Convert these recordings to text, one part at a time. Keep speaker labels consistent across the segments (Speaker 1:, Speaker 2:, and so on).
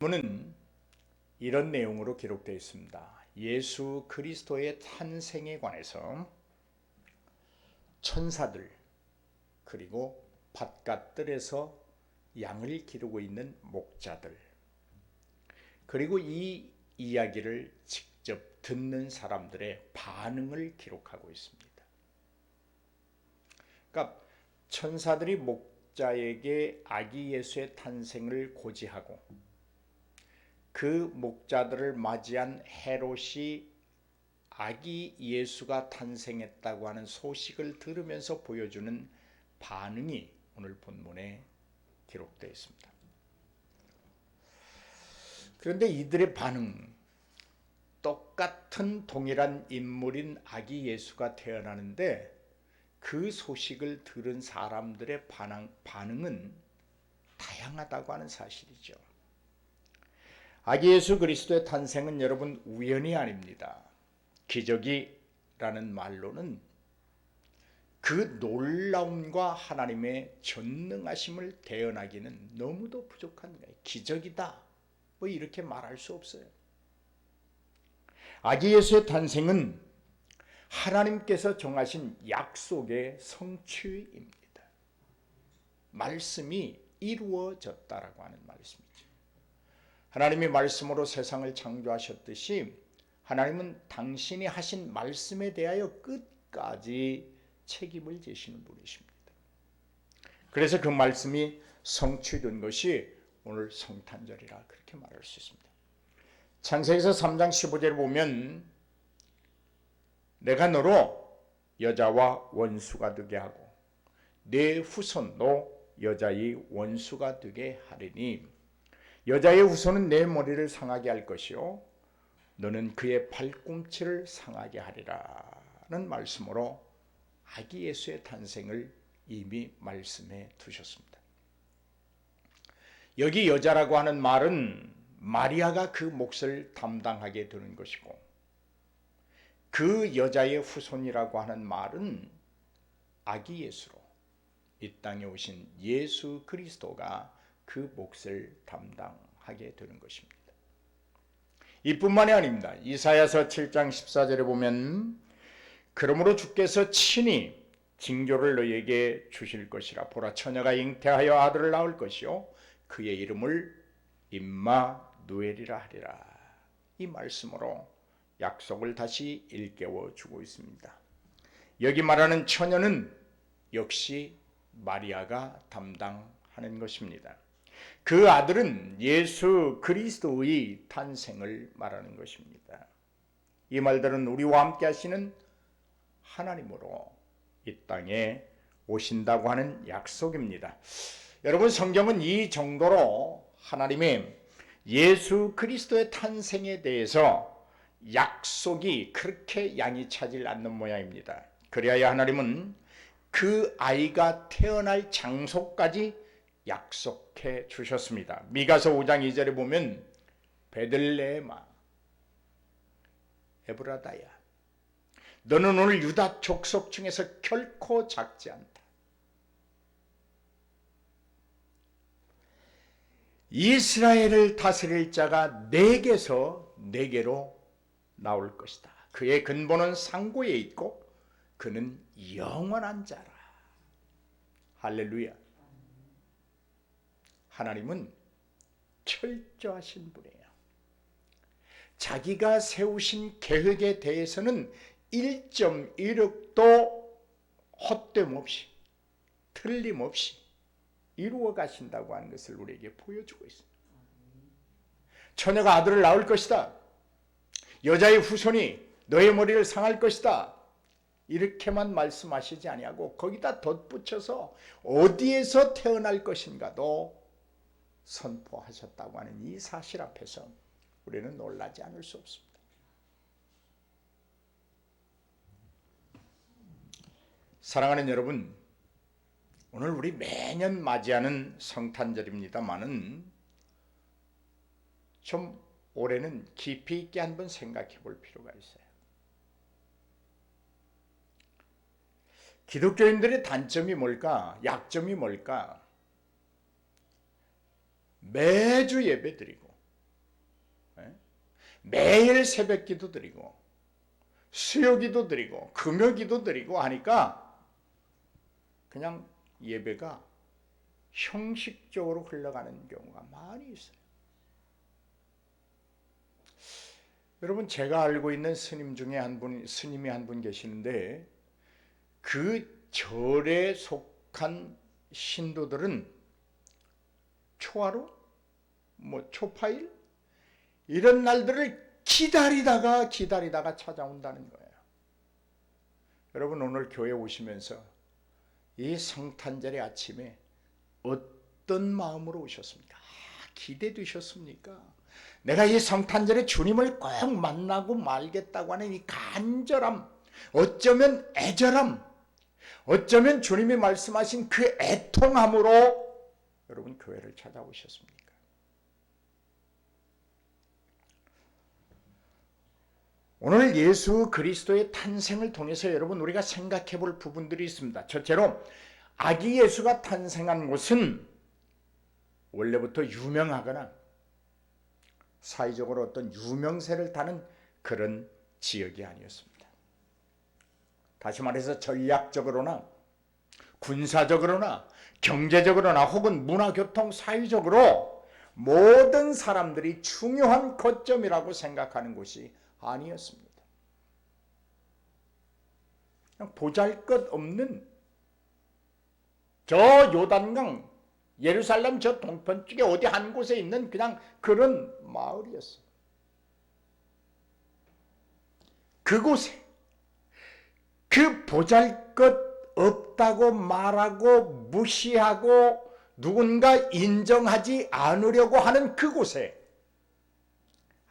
Speaker 1: 본문은 이런 내용으로 기록되어 있습니다. 예수 그리스도의 탄생에 관해서 천사들 그리고 바깥들에서 양을 기르고 있는 목자들 그리고 이 이야기를 직접 듣는 사람들의 반응을 기록하고 있습니다. 그러니까 천사들이 목자에게 아기 예수의 탄생을 고지하고 그 목자들을 맞이한 헤롯이 아기 예수가 탄생했다고 하는 소식을 들으면서 보여주는 반응이 오늘 본문에 기록되어 있습니다. 그런데 이들의 반응, 똑같은 동일한 인물인 아기 예수가 태어나는데 그 소식을 들은 사람들의 반응은 다양하다고 하는 사실이죠. 아기 예수 그리스도의 탄생은 여러분 우연이 아닙니다. 기적이라는 말로는 그 놀라움과 하나님의 전능하심을 대언하기는 너무도 부족한 거예요. 기적이다 뭐 이렇게 말할 수 없어요. 아기 예수의 탄생은 하나님께서 정하신 약속의 성취입니다. 말씀이 이루어졌다라고 하는 말씀이죠. 하나님이 말씀으로 세상을 창조하셨듯이 하나님은 당신이 하신 말씀에 대하여 끝까지 책임을 지시는 분이십니다. 그래서 그 말씀이 성취된 것이 오늘 성탄절이라 그렇게 말할 수 있습니다. 창세기서 3장 15절을 보면 내가 너로 여자와 원수가 되게 하고 네 후손도 여자의 원수가 되게 하리니 여자의 후손은 내 머리를 상하게 할 것이요 너는 그의 발꿈치를 상하게 하리라는 말씀으로 아기 예수의 탄생을 이미 말씀해 두셨습니다. 여기 여자라고 하는 말은 마리아가 그 몫을 담당하게 되는 것이고 그 여자의 후손이라고 하는 말은 아기 예수로 이 땅에 오신 예수 그리스도가 그 몫을 담당하게 되는 것입니다. 이뿐만이 아닙니다. 이사야서 7장 14절에 보면 그러므로 주께서 친히 징조를 너희에게 주실 것이라. 보라 처녀가 잉태하여 아들을 낳을 것이요 그의 이름을 임마누엘이라 하리라. 이 말씀으로 약속을 다시 일깨워 주고 있습니다. 여기 말하는 처녀는 역시 마리아가 담당하는 것입니다. 그 아들은 예수 그리스도의 탄생을 말하는 것입니다. 이 말들은 우리와 함께 하시는 하나님으로 이 땅에 오신다고 하는 약속입니다. 여러분 성경은 이 정도로 하나님의 예수 그리스도의 탄생에 대해서 약속이 그렇게 양이 차질 않는 모양입니다. 그래야 하나님은 그 아이가 태어날 장소까지 약속해 주셨습니다. 미가서 5장 2절에 보면 베들레헴아 에브라다야 너는 오늘 유다 족속 중에서 결코 작지 않다. 이스라엘을 다스릴 자가 내게서 내게로 나올 것이다. 그의 근본은 상고에 있고 그는 영원한 자라. 할렐루야. 하나님은 철저하신 분이에요. 자기가 세우신 계획에 대해서는 1.1획도 헛됨 없이 틀림없이 이루어 가신다고 하는 것을 우리에게 보여주고 있습니다. 처녀가 아들을 낳을 것이다. 여자의 후손이 너의 머리를 상할 것이다. 이렇게만 말씀하시지 아니하고 거기다 덧붙여서 어디에서 태어날 것인가도 선포하셨다고 하는 이 사실 앞에서 우리는 놀라지 않을 수 없습니다. 사랑하는 여러분, 오늘 우리 매년 맞이하는 성탄절입니다만은 좀 올해는 깊이 있게 한번 생각해 볼 필요가 있어요. 기독교인들의 단점이 뭘까? 약점이 뭘까? 매주 예배 드리고 매일 새벽 기도 드리고 수요 기도 드리고 금요 기도 드리고 하니까 그냥 예배가 형식적으로 흘러가는 경우가 많이 있어요. 여러분, 제가 알고 있는 스님 중에 스님이 한 분 계시는데 그 절에 속한 신도들은 초하루, 초파일 이런 날들을 기다리다가 찾아온다는 거예요. 여러분, 오늘 교회 오시면서 이 성탄절의 아침에 어떤 마음으로 오셨습니까? 기대되셨습니까? 내가 이 성탄절에 주님을 꼭 만나고 말겠다고 하는 이 간절함, 어쩌면 애절함, 어쩌면 주님이 말씀하신 그 애통함으로 여러분 교회를 찾아오셨습니까? 오늘 예수 그리스도의 탄생을 통해서 여러분 우리가 생각해 볼 부분들이 있습니다. 첫째로 아기 예수가 탄생한 곳은 원래부터 유명하거나 사회적으로 어떤 유명세를 타는 그런 지역이 아니었습니다. 다시 말해서 전략적으로나 군사적으로나 경제적으로나 혹은 문화교통 사회적으로 모든 사람들이 중요한 거점이라고 생각하는 곳이 아니었습니다. 그냥 보잘것없는 저 요단강 예루살렘 저 동편 쪽에 어디 한 곳에 있는 그냥 그런 마을이었어요. 그곳에 그 보잘것없다고 말하고 무시하고 누군가 인정하지 않으려고 하는 그곳에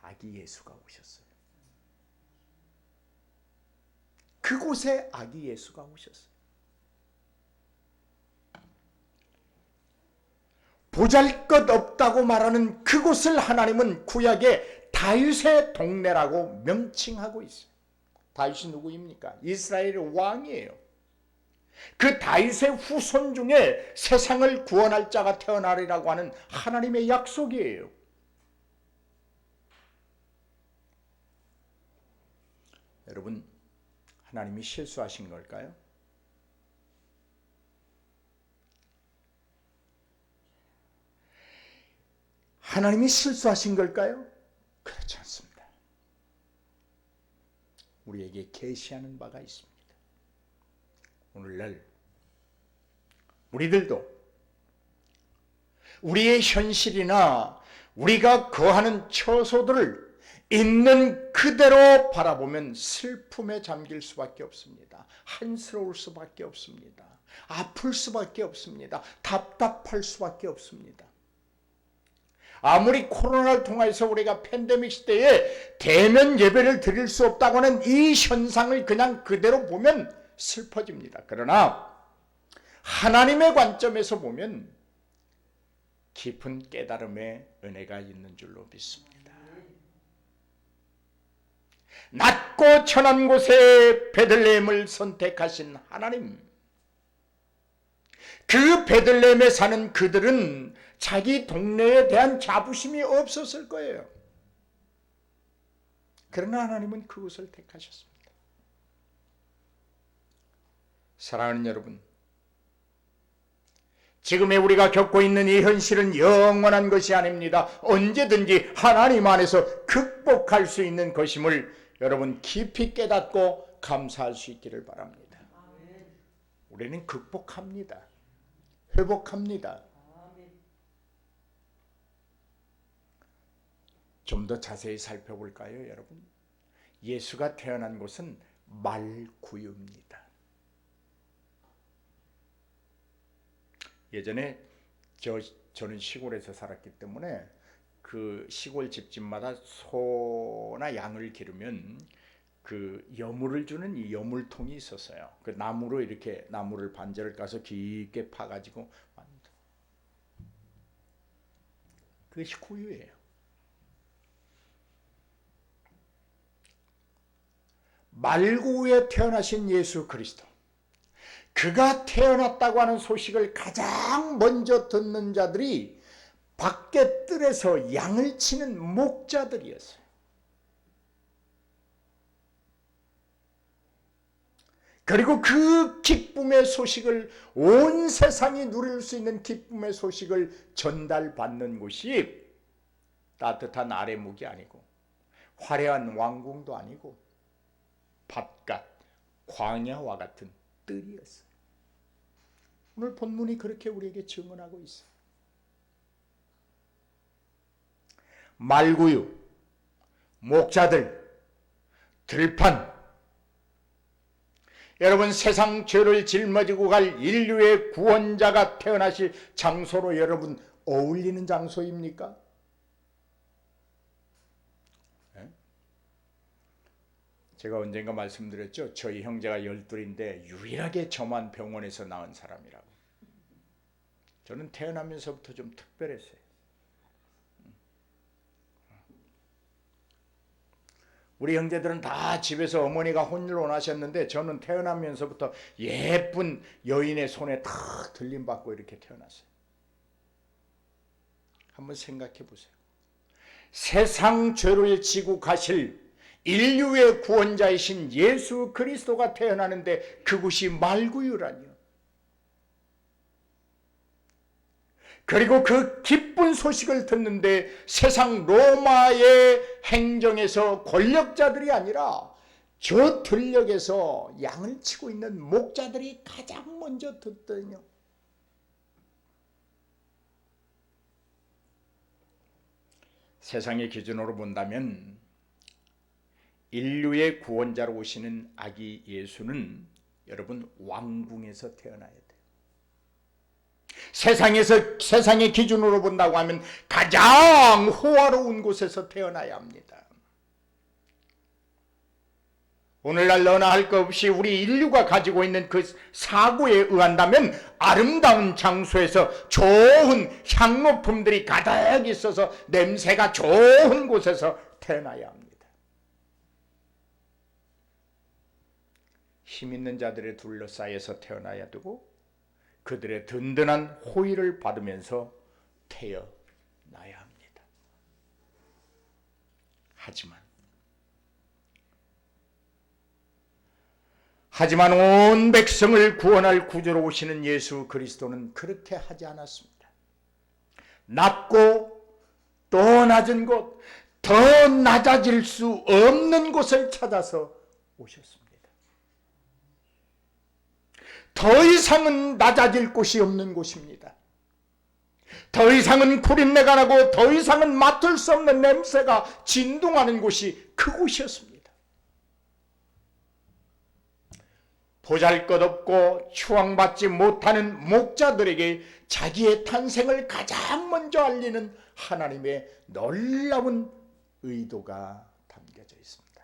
Speaker 1: 아기 예수가 오셨어요. 그곳에 아기 예수가 오셨어요. 보잘것없다고 말하는 그곳을 하나님은 구약의 다윗의 동네라고 명칭하고 있어요. 다윗이 누구입니까? 이스라엘의 왕이에요. 그 다윗의 후손 중에 세상을 구원할 자가 태어나리라고 하는 하나님의 약속이에요. 여러분, 하나님이 실수하신 걸까요? 하나님이 실수하신 걸까요? 그렇지 않습니다. 우리에게 계시하는 바가 있습니다. 오늘날 우리들도 우리의 현실이나 우리가 거하는 처소들을 있는 그대로 바라보면 슬픔에 잠길 수밖에 없습니다. 한스러울 수밖에 없습니다. 아플 수밖에 없습니다. 답답할 수밖에 없습니다. 아무리 코로나를 통해서 우리가 팬데믹 시대에 대면 예배를 드릴 수 없다고 하는 이 현상을 그냥 그대로 보면 슬퍼집니다. 그러나 하나님의 관점에서 보면 깊은 깨달음의 은혜가 있는 줄로 믿습니다. 낮고 천한 곳에 베들레헴을 선택하신 하나님, 그 베들레헴에 사는 그들은 자기 동네에 대한 자부심이 없었을 거예요. 그러나 하나님은 그곳을 택하셨습니다. 사랑하는 여러분, 지금의 우리가 겪고 있는 이 현실은 영원한 것이 아닙니다. 언제든지 하나님 안에서 극복할 수 있는 것임을 여러분 깊이 깨닫고 감사할 수 있기를 바랍니다. 우리는 극복합니다. 회복합니다. 좀 더 자세히 살펴볼까요, 여러분? 예수가 태어난 곳은 말구유입니다. 예전에 저는 시골에서 살았기 때문에 그 시골 집집마다 소나 양을 기르면 그 여물을 주는 이 여물통이 있었어요. 그 나무로 이렇게 나무를 반절을 까서 깊게 파가지고 그것이 구유예요. 말구유에 태어나신 예수 그리스도, 그가 태어났다고 하는 소식을 가장 먼저 듣는 자들이 밖에 뜰에서 양을 치는 목자들이었어요. 그리고 그 기쁨의 소식을, 온 세상이 누릴 수 있는 기쁨의 소식을 전달받는 곳이 따뜻한 아래묵이 아니고 화려한 왕궁도 아니고 바깥 광야와 같은 뜰이었어요. 오늘 본문이 그렇게 우리에게 증언하고 있어요. 말구유, 목자들, 들판, 여러분, 세상 죄를 짊어지고 갈 인류의 구원자가 태어나실 장소로 여러분 어울리는 장소입니까? 제가 언젠가 말씀드렸죠. 저희 형제가 12인데 유일하게 저만 병원에서 낳은 사람이라고. 저는 태어나면서부터 좀 특별했어요. 우리 형제들은 다 집에서 어머니가 혼인원하셨는데 저는 태어나면서부터 예쁜 여인의 손에 다 들림받고 이렇게 태어났어요. 한번 생각해 보세요. 세상 죄를 지고 가실 인류의 구원자이신 예수 그리스도가 태어나는데 그곳이 말구유라니요. 그리고 그 기쁜 소식을 듣는데 세상 로마의 행정에서 권력자들이 아니라 저 들녘에서 양을 치고 있는 목자들이 가장 먼저 듣더니요. 세상의 기준으로 본다면 인류의 구원자로 오시는 아기 예수는 여러분 왕궁에서 태어나야 돼요. 세상의 기준으로 본다고 하면 가장 호화로운 곳에서 태어나야 합니다. 오늘날 너나 할 것 없이 우리 인류가 가지고 있는 그 사고에 의한다면 아름다운 장소에서 좋은 향료품들이 가득 있어서 냄새가 좋은 곳에서 태어나야 합니다. 힘 있는 자들에 둘러싸여서 태어나야 되고 그들의 든든한 호의를 받으면서 태어나야 합니다. 하지만 온 백성을 구원할 구주로 오시는 예수 그리스도는 그렇게 하지 않았습니다. 낮고 또 낮은 곳, 더 낮아질 수 없는 곳을 찾아서 오셨습니다. 더 이상은 낮아질 곳이 없는 곳입니다. 더 이상은 구린내가 나고 더 이상은 맡을 수 없는 냄새가 진동하는 곳이 그곳이었습니다. 보잘것없고 추앙받지 못하는 목자들에게 자기의 탄생을 가장 먼저 알리는 하나님의 놀라운 의도가 담겨져 있습니다.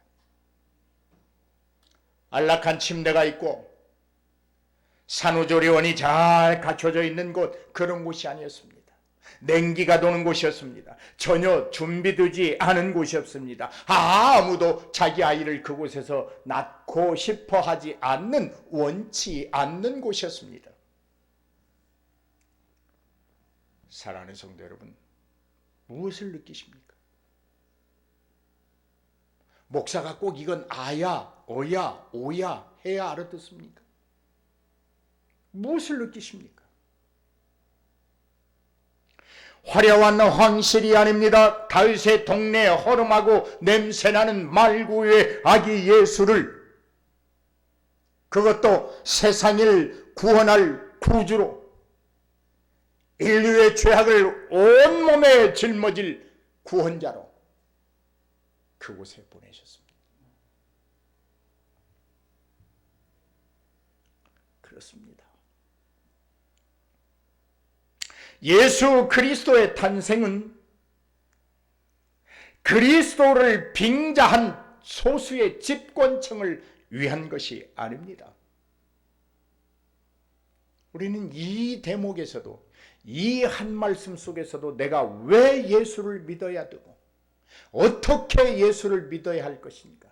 Speaker 1: 안락한 침대가 있고 산후조리원이 잘 갖춰져 있는 곳, 그런 곳이 아니었습니다. 냉기가 도는 곳이었습니다. 전혀 준비되지 않은 곳이었습니다. 아무도 자기 아이를 그곳에서 낳고 싶어 하지 않는, 원치 않는 곳이었습니다. 사랑하는 성도 여러분, 무엇을 느끼십니까? 목사가 꼭 이건 아야, 어야, 오야 해야 알아듣습니까? 무엇을 느끼십니까? 화려한 황실이 아닙니다. 다윗의 동네에 허름하고 냄새나는 말구유의 아기 예수를, 그것도 세상을 구원할 구주로 인류의 죄악을 온몸에 짊어질 구원자로 그곳에 보내셨습니다. 그렇습니다. 예수 그리스도의 탄생은 그리스도를 빙자한 소수의 집권층을 위한 것이 아닙니다. 우리는 이 대목에서도, 이 한 말씀 속에서도 내가 왜 예수를 믿어야 되고 어떻게 예수를 믿어야 할 것인가,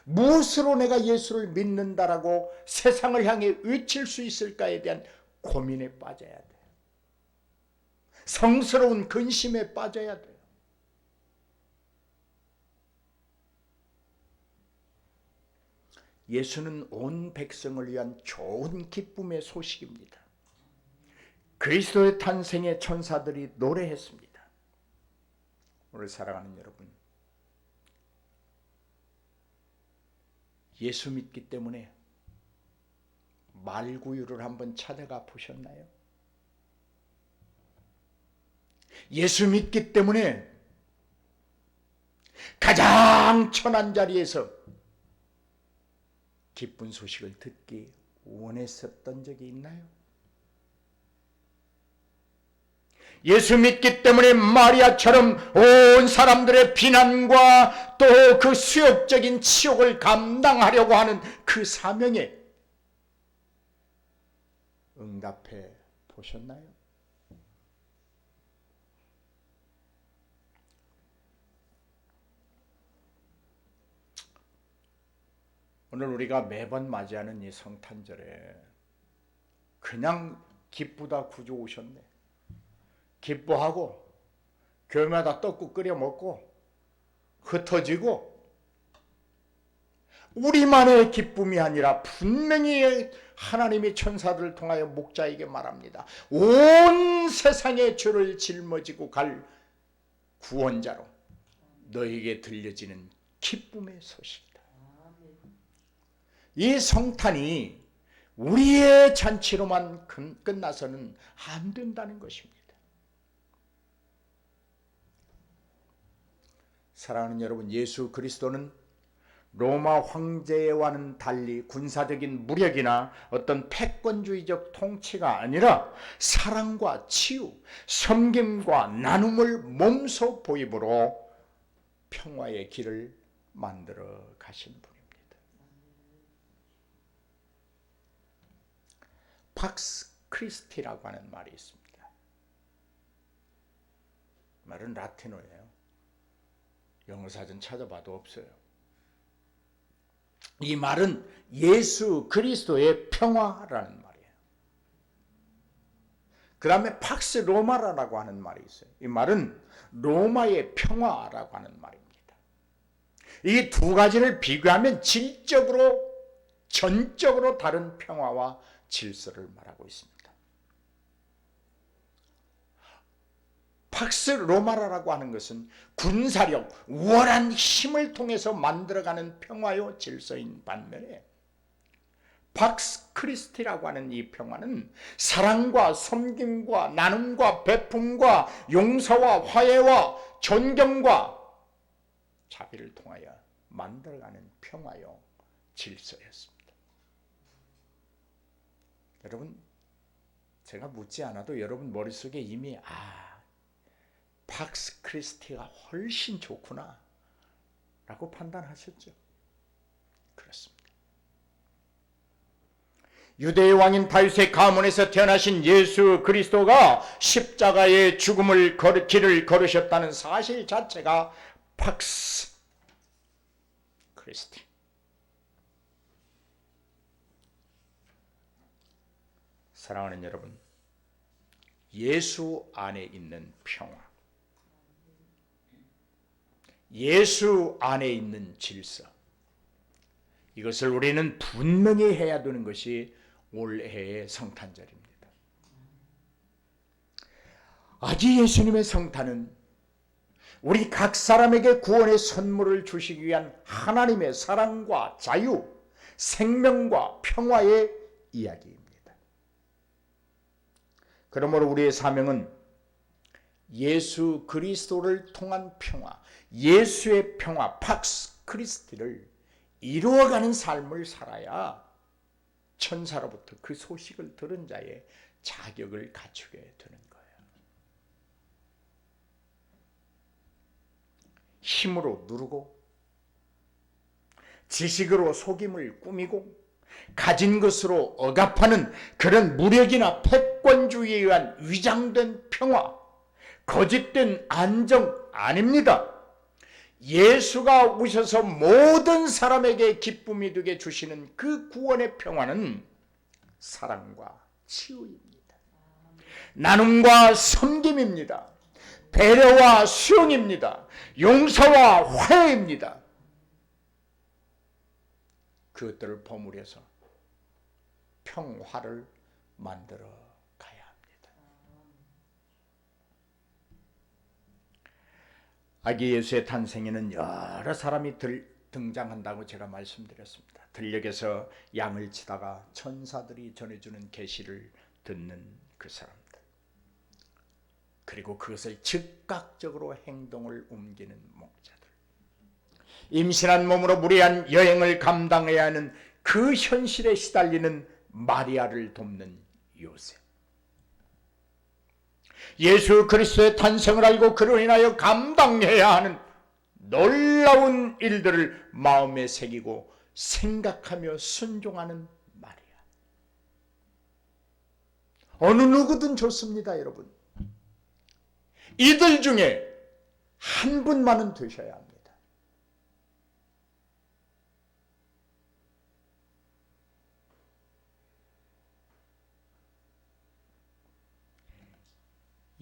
Speaker 1: 무엇으로 내가 예수를 믿는다라고 세상을 향해 외칠 수 있을까에 대한 고민에 빠져야 돼요. 성스러운 근심에 빠져야 돼요. 예수는 온 백성을 위한 좋은 기쁨의 소식입니다. 그리스도의 탄생에 천사들이 노래했습니다. 오늘 사랑하는 여러분, 예수 믿기 때문에 말구유를 한번 찾아가 보셨나요? 예수 믿기 때문에 가장 천한 자리에서 기쁜 소식을 듣기 원했었던 적이 있나요? 예수 믿기 때문에 마리아처럼 온 사람들의 비난과 또 그 수욕적인 치욕을 감당하려고 하는 그 사명에 응답해 보셨나요? 오늘 우리가 매번 맞이하는 이 성탄절에 그냥 기쁘다 구주 오셨네, 기뻐하고 교회마다 떡국 끓여 먹고 흩어지고, 우리만의 기쁨이 아니라 분명히 하나님이 천사들을 통하여 목자에게 말합니다. 온 세상의 죄를 짊어지고 갈 구원자로 너에게 들려지는 기쁨의 소식이다. 이 성탄이 우리의 잔치로만 끝나서는 안 된다는 것입니다. 사랑하는 여러분, 예수 그리스도는 로마 황제와는 달리 군사적인 무력이나 어떤 패권주의적 통치가 아니라 사랑과 치유, 섬김과 나눔을 몸소 보입으로 평화의 길을 만들어 가신 분입니다. 팍스 크리스티라고 하는 말이 있습니다. 말은 라틴어예요. 영어 사전 찾아봐도 없어요. 이 말은 예수 그리스도의 평화라는 말이에요. 그 다음에 팍스 로마라고 하는 말이 있어요. 이 말은 로마의 평화라고 하는 말입니다. 이 두 가지를 비교하면 질적으로, 전적으로 다른 평화와 질서를 말하고 있습니다. 팍스 로마라고 하는 것은 군사력, 우월한 힘을 통해서 만들어가는 평화요 질서인 반면에 팍스 크리스티라고 하는 이 평화는 사랑과 섬김과 나눔과 베품과 용서와 화해와 존경과 자비를 통하여 만들어가는 평화요 질서였습니다. 여러분, 제가 묻지 않아도 여러분 머릿속에 이미 팍스 크리스티가 훨씬 좋구나 라고 판단하셨죠? 그렇습니다. 유대의 왕인 다윗의 가문에서 태어나신 예수 그리스도가 십자가의 죽음을 길을 걸으셨다는 사실 자체가 팍스 크리스티. 사랑하는 여러분, 예수 안에 있는 평화, 예수 안에 있는 질서, 이것을 우리는 분명히 해야 되는 것이 올해의 성탄절입니다. 아기 예수님의 성탄은 우리 각 사람에게 구원의 선물을 주시기 위한 하나님의 사랑과 자유, 생명과 평화의 이야기입니다. 그러므로 우리의 사명은 예수 그리스도를 통한 평화, 예수의 평화, 팍스 크리스티를 이루어가는 삶을 살아야 천사로부터 그 소식을 들은 자의 자격을 갖추게 되는 거예요. 힘으로 누르고, 지식으로 속임을 꾸미고, 가진 것으로 억압하는 그런 무력이나 패권주의에 의한 위장된 평화, 거짓된 안정 아닙니다. 예수가 오셔서 모든 사람에게 기쁨이 되게 주시는 그 구원의 평화는 사랑과 치유입니다. 나눔과 섬김입니다. 배려와 수용입니다. 용서와 화해입니다. 그것들을 버무려서 평화를 만들어 가야 합니다. 아기 예수의 탄생에는 여러 사람이 등장한다고 제가 말씀드렸습니다. 들녘에서 양을 치다가 천사들이 전해주는 계시를 듣는 그 사람들, 그리고 그것을 즉각적으로 행동을 옮기는 목자들, 임신한 몸으로 무리한 여행을 감당해야 하는 그 현실에 시달리는 마리아를 돕는 요셉, 예수 그리스도의 탄생을 알고 그로 인하여 감당해야 하는 놀라운 일들을 마음에 새기고 생각하며 순종하는 마리아. 어느 누구든 좋습니다, 여러분. 이들 중에 한 분만은 되셔야 합니다.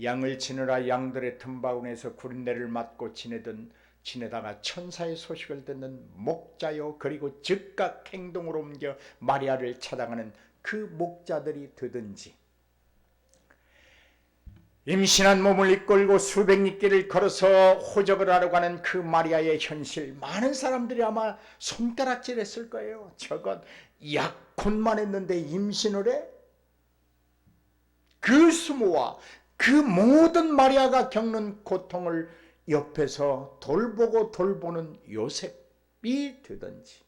Speaker 1: 양을 치느라 양들의 틈바구니에서 구린내를 맡고 지내다가 천사의 소식을 듣는 목자요, 그리고 즉각 행동으로 옮겨 마리아를 찾아가는 그 목자들이 되든지, 임신한 몸을 이끌고 수백 리길을 걸어서 호적을 하러 가는 그 마리아의 현실, 많은 사람들이 아마 손가락질했을 거예요. 저것 약혼만 했는데 임신을 해? 그 수모와 그 모든 마리아가 겪는 고통을 옆에서 돌보고 돌보는 요셉이 되든지,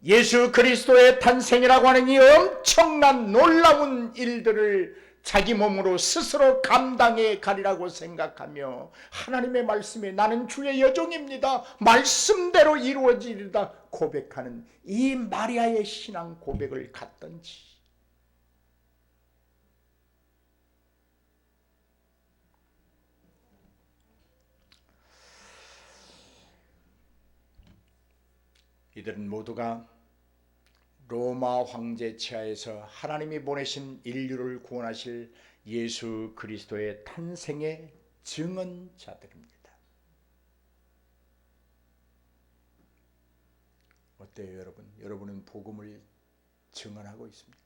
Speaker 1: 예수 그리스도의 탄생이라고 하는 이 엄청난 놀라운 일들을 자기 몸으로 스스로 감당해 가리라고 생각하며 하나님의 말씀에 나는 주의 여종입니다, 말씀대로 이루어지리다 고백하는 이 마리아의 신앙 고백을 갖든지, 이들은 모두가 로마 황제 치하에서 하나님이 보내신 인류를 구원하실 예수 그리스도의 탄생의 증언자들입니다. 어때요, 여러분? 여러분은 복음을 증언하고 있습니까?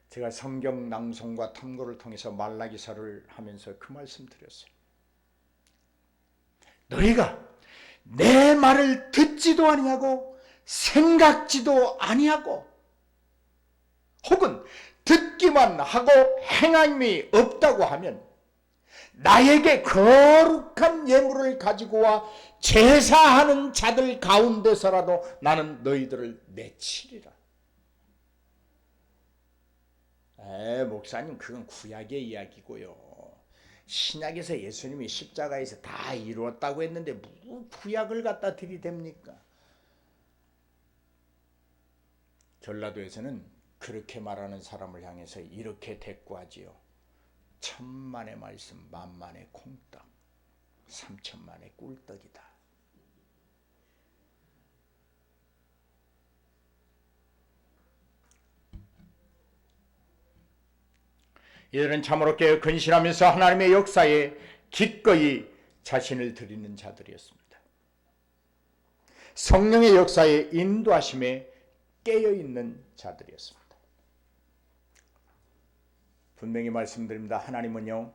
Speaker 1: 제가 성경 낭송과 탐구를 통해서 말라기서를 하면서 그 말씀 드렸어요. 너희가 내 말을 듣지도 아니하고 생각지도 아니하고, 혹은 듣기만 하고 행함이 없다고 하면 나에게 거룩한 예물을 가지고 와 제사하는 자들 가운데서라도 나는 너희들을 내치리라. 목사님, 그건 구약의 이야기고요. 신약에서 예수님이 십자가에서 다 이루었다고 했는데 뭐 구약을 갖다 들이댑니까? 전라도에서는 그렇게 말하는 사람을 향해서 이렇게 대꾸하지요. 천만의 말씀, 만만의 콩떡, 삼천만의 꿀떡이다. 이들은 참으로 깨어 근신하면서 하나님의 역사에 기꺼이 자신을 드리는 자들이었습니다. 성령의 역사에 인도하심에 깨어있는 자들이었습니다. 분명히 말씀드립니다. 하나님은요,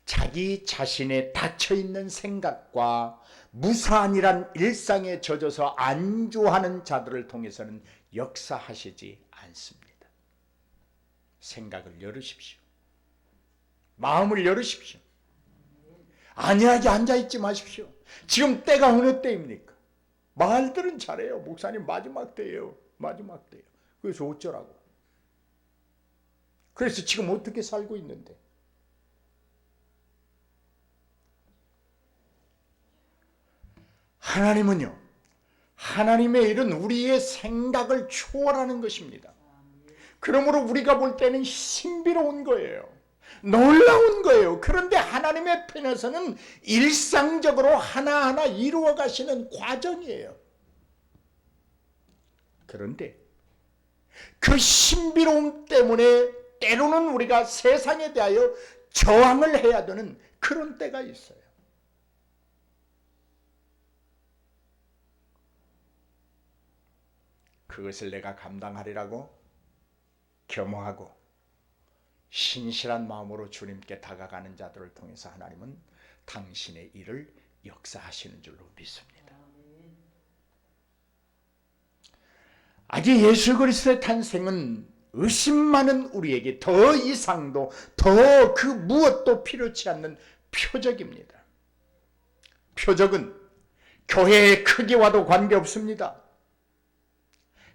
Speaker 1: 자기 자신의 닫혀있는 생각과 무사안이란 일상에 젖어서 안주하는 자들을 통해서는 역사하시지 않습니다. 생각을 열으십시오. 마음을 열으십시오. 안이하게 앉아있지 마십시오. 지금 때가 어느 때입니까? 말들은 잘해요. 목사님 마지막 때예요. 마지막 때예요. 그래서 어쩌라고? 그래서 지금 어떻게 살고 있는데? 하나님은요, 하나님의 일은 우리의 생각을 초월하는 것입니다. 그러므로 우리가 볼 때는 신비로운 거예요. 놀라운 거예요. 그런데 하나님의 편에서는 일상적으로 하나하나 이루어 가시는 과정이에요. 그런데 그 신비로움 때문에 때로는 우리가 세상에 대하여 저항을 해야 되는 그런 때가 있어요. 그것을 내가 감당하리라고 겸허하고 신실한 마음으로 주님께 다가가는 자들을 통해서 하나님은 당신의 일을 역사하시는 줄로 믿습니다. 아기 예수 그리스도의 탄생은 의심 많은 우리에게 더 이상도 더 그 무엇도 필요치 않는 표적입니다. 표적은 교회의 크기와도 관계없습니다.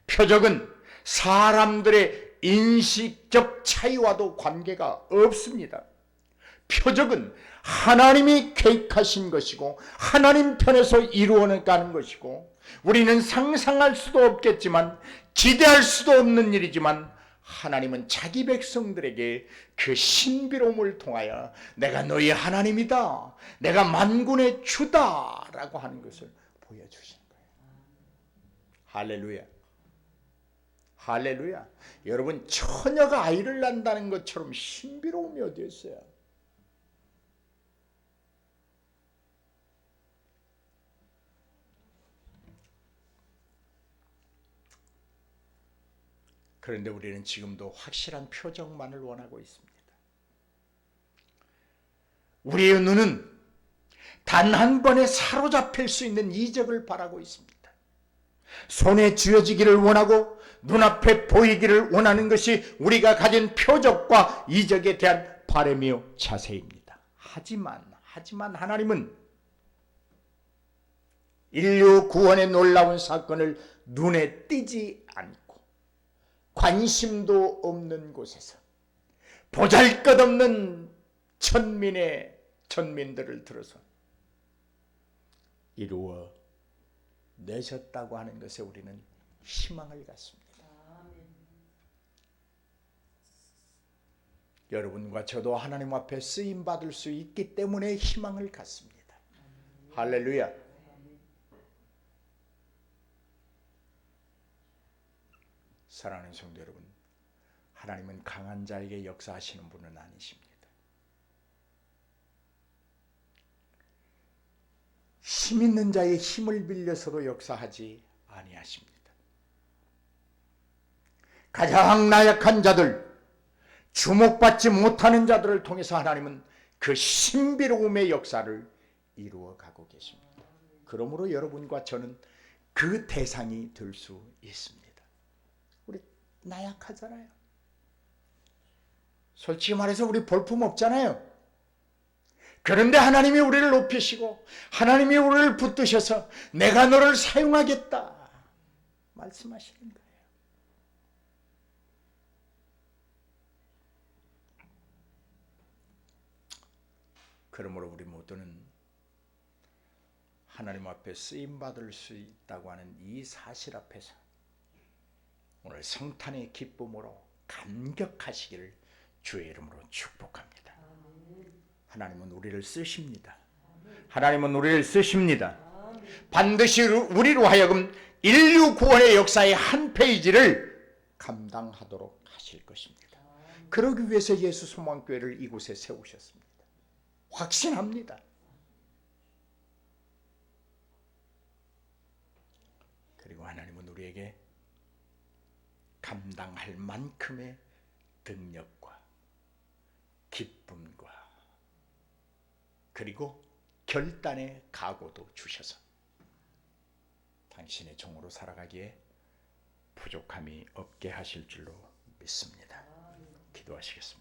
Speaker 1: 표적은 사람들의 인식적 차이와도 관계가 없습니다. 표적은 하나님이 계획하신 것이고 하나님 편에서 이루어가는 것이고 우리는 상상할 수도 없겠지만 기대할 수도 없는 일이지만 하나님은 자기 백성들에게 그 신비로움을 통하여 내가 너희 하나님이다, 내가 만군의 주다 라고 하는 것을 보여주시는 거예요. 할렐루야. 할렐루야. 여러분, 처녀가 아이를 낳는다는 것처럼 신비로움이 어디 있어요? 그런데 우리는 지금도 확실한 표적만을 원하고 있습니다. 우리의 눈은 단 한 번에 사로잡힐 수 있는 이적을 바라고 있습니다. 손에 쥐어지기를 원하고 눈앞에 보이기를 원하는 것이 우리가 가진 표적과 이적에 대한 바람이요 자세입니다. 하지만 하나님은 인류 구원의 놀라운 사건을 눈에 띄지 않고 관심도 없는 곳에서 보잘것없는 천민들을 들어서 이루어 내셨다고 하는 것에 우리는 희망을 갖습니다. 여러분과 저도 하나님 앞에 쓰임받을 수 있기 때문에 희망을 갖습니다. 할렐루야. 사랑하는 성도 여러분, 하나님은 강한 자에게 역사하시는 분은 아니십니다. 힘 있는 자의 힘을 빌려서도 역사하지 아니하십니다. 가장 나약한 자들, 주목받지 못하는 자들을 통해서 하나님은 그 신비로움의 역사를 이루어 가고 계십니다. 그러므로 여러분과 저는 그 대상이 될 수 있습니다. 우리 나약하잖아요. 솔직히 말해서 우리 볼품 없잖아요. 그런데 하나님이 우리를 높이시고 하나님이 우리를 붙드셔서 내가 너를 사용하겠다 말씀하시는 거예요. 그러므로 우리 모두는 하나님 앞에 쓰임받을 수 있다고 하는 이 사실 앞에서 오늘 성탄의 기쁨으로 감격하시기를 주의 이름으로 축복합니다. 하나님은 우리를 쓰십니다. 하나님은 우리를 쓰십니다. 반드시 우리로 하여금 인류 구원의 역사의 한 페이지를 감당하도록 하실 것입니다. 그러기 위해서 예수 소망교회를 이곳에 세우셨습니다. 확신합니다. 그리고 하나님은 우리에게 감당할 만큼의 능력과 기쁨과 그리고 결단의 각오도 주셔서 당신의 종으로 살아가기에 부족함이 없게 하실 줄로 믿습니다. 기도하시겠습니다.